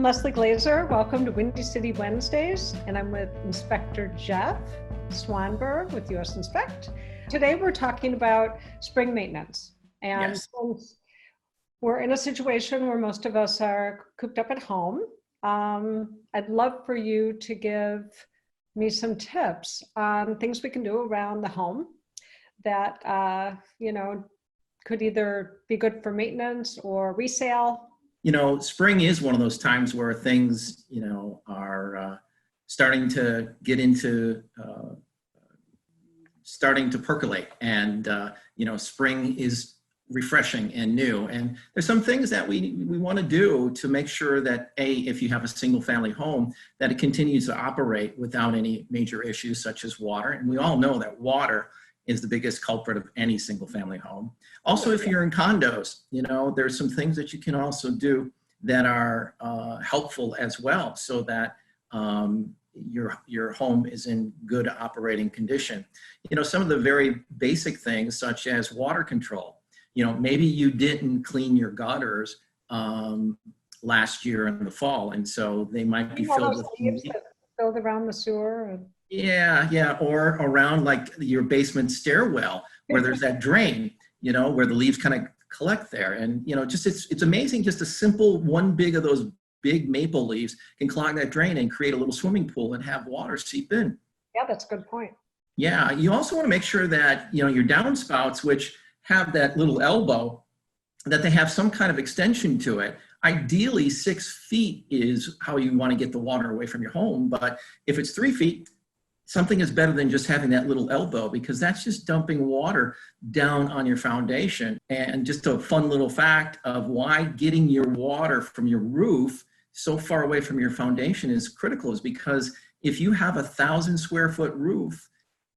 Leslie Glazer. Welcome to Windy City Wednesdays, and I'm with Inspector Jeff Swanberg with US Inspect. Today we're talking about spring maintenance. And Yes. since we're in a situation where most of us are cooped up at home, I'd love for you to give me some tips on things we can do around the home that, could either be good for maintenance or resale. Spring is one of those times where things, are starting to get into, starting to percolate. And, spring is refreshing and new. And there's some things that we want to do to make sure that, if you have a single family home, that it continues to operate without any major issues such as water. And we all know that water is the biggest culprit of any single family home. Also, if you're in condos, there's some things that you can also do that are helpful as well, so that your home is in good operating condition. Some of the very basic things such as water control. Maybe you didn't clean your gutters last year in the fall, and so they might be filled with leaves that filled around the sewer. Yeah, or around like your basement stairwell where there's that drain, where the leaves kind of collect there. And, it's amazing, just a simple one big of those big maple leaves can clog that drain and create a little swimming pool and have water seep in. Yeah, that's a good point. Yeah, you also want to make sure that, your downspouts, which have that little elbow, that they have some kind of extension to it. Ideally, 6 feet is how you want to get the water away from your home. But if it's 3 feet, something is better than just having that little elbow, because that's just dumping water down on your foundation. And just a fun little fact of why getting your water from your roof so far away from your foundation is critical is because if you have 1,000 square foot roof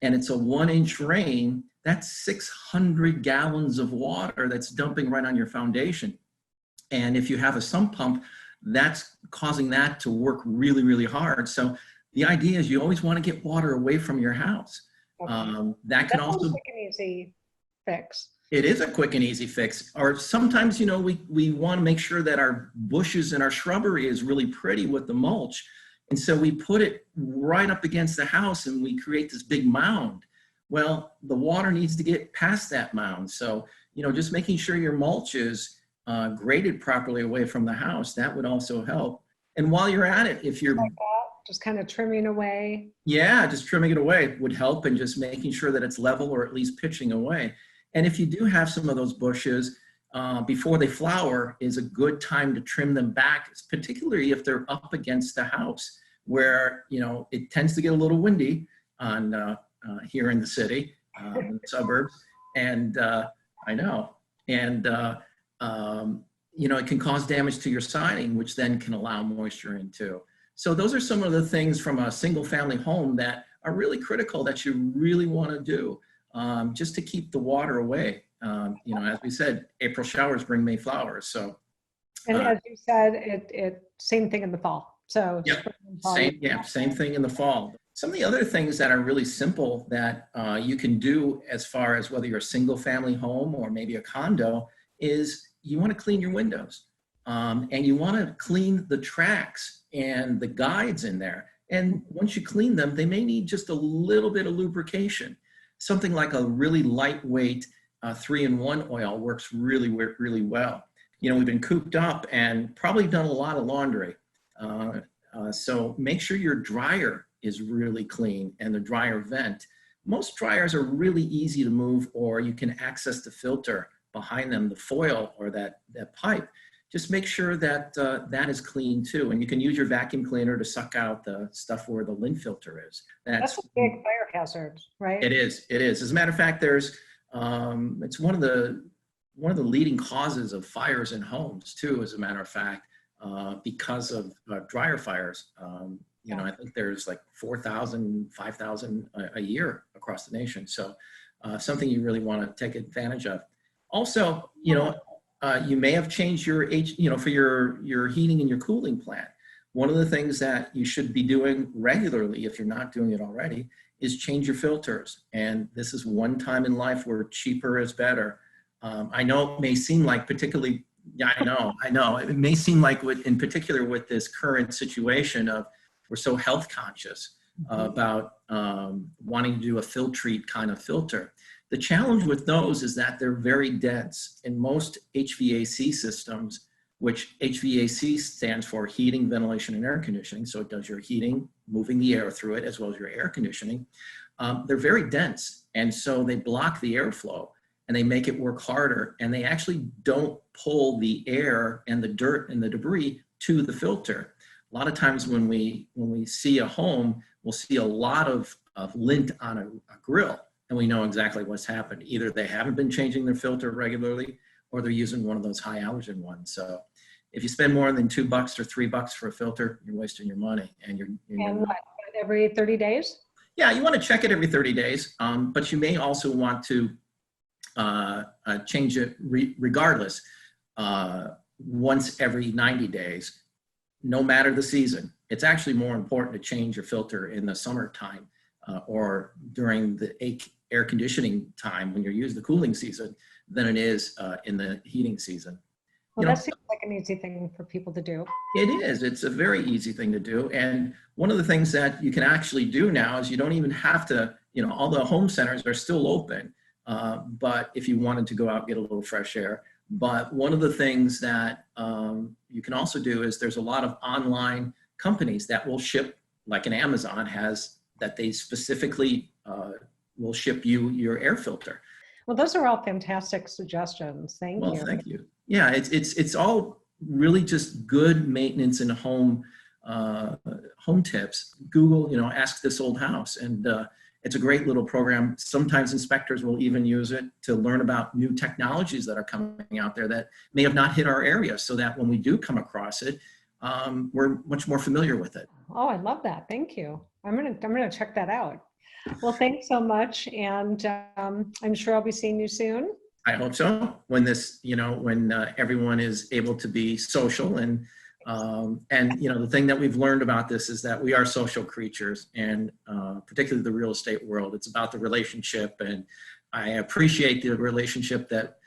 and it's a 1-inch rain, that's 600 gallons of water that's dumping right on your foundation. And if you have a sump pump, that's causing that to work really, really hard. So the idea is you always want to get water away from your house. Okay. That can That's also a quick and easy fix. It is a quick and easy fix. Or sometimes, we want to make sure that our bushes and our shrubbery is really pretty with the mulch. And so we put it right up against the house and we create this big mound. Well, the water needs to get past that mound. So, just making sure your mulch is graded properly away from the house, that would also help. And while you're at it, if you're like that, just kind of trimming away. Yeah, just trimming it away would help, and just making sure that it's level or at least pitching away. And if you do have some of those bushes, before they flower is a good time to trim them back, particularly if they're up against the house where, it tends to get a little windy on here in the city, in the suburbs. And I know. And, it can cause damage to your siding, which then can allow moisture in too. So those are some of the things from a single family home that are really critical that you really want to do just to keep the water away. As we said, April showers bring May flowers. So, and as you said, it same thing in the fall. So same thing in the fall. Some of the other things that are really simple that you can do as far as whether you're a single family home or maybe a condo is you want to clean your windows. And you want to clean the tracks and the guides in there. And once you clean them, they may need just a little bit of lubrication. Something like a really lightweight 3-in-1 oil works really, really well. We've been cooped up and probably done a lot of laundry. So make sure your dryer is really clean and the dryer vent. Most dryers are really easy to move, or you can access the filter behind them, the foil or that pipe. Just make sure that that is clean too. And you can use your vacuum cleaner to suck out the stuff where the lint filter is. That's a big fire hazard, right? It is. As a matter of fact, it's one of the leading causes of fires in homes too, as a matter of fact, because of dryer fires. I think there's like 4,000, 5,000 a year across the nation. So something you really want to take advantage of. Also, you may have changed your for your heating and your cooling plan. One of the things that you should be doing regularly, if you're not doing it already, is change your filters. And this is one time in life where cheaper is better. I know it may seem like, particularly Yeah, I know. I know. It may seem like, in particular, with this current situation of we're so health conscious about wanting to do a filtrete kind of filter. The challenge with those is that they're very dense. In most HVAC systems, which HVAC stands for heating, ventilation, and air conditioning, so it does your heating, moving the air through it, as well as your air conditioning. They're very dense, and so they block the airflow, and they make it work harder, and they actually don't pull the air and the dirt and the debris to the filter. A lot of times when we see a home, we'll see a lot of lint on a grill, and we know exactly what's happened. Either they haven't been changing their filter regularly, or they're using one of those high allergen ones. So if you spend more than $2 or $3 for a filter, you're wasting your money. And what, every 30 days? Yeah, you want to check it every 30 days, but you may also want to change it regardless once every 90 days, no matter the season. It's actually more important to change your filter in the summertime or during the air conditioning time when you're using the cooling season than it is in the heating season. Well, that seems like an easy thing for people to do. It is. It's a very easy thing to do. And one of the things that you can actually do now is you don't even have to, all the home centers are still open. But if you wanted to go out and get a little fresh air. But one of the things that you can also do is there's a lot of online companies that will ship, like an Amazon has, that they specifically will ship you your air filter. Well, those are all fantastic suggestions. Thank you. Well, thank you. Yeah, it's all really just good maintenance and home tips. Google, ask this old house, and it's a great little program. Sometimes inspectors will even use it to learn about new technologies that are coming out there that may have not hit our area, so that when we do come across it, we're much more familiar with it. Oh, I love that. Thank you. I'm gonna check that out. Well, thanks so much, and I'm sure I'll be seeing you soon. I hope so. When this, when everyone is able to be social, and the thing that we've learned about this is that we are social creatures, and particularly the real estate world. It's about the relationship, and I appreciate the relationship that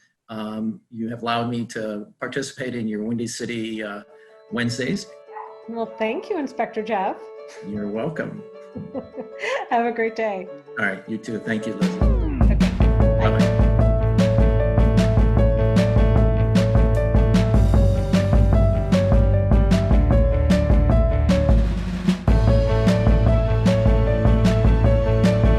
you have allowed me to participate in your Windy City Wednesdays. Well, thank you, Inspector Jeff. You're welcome. Have a great day. All right, you too. Thank you, Liz.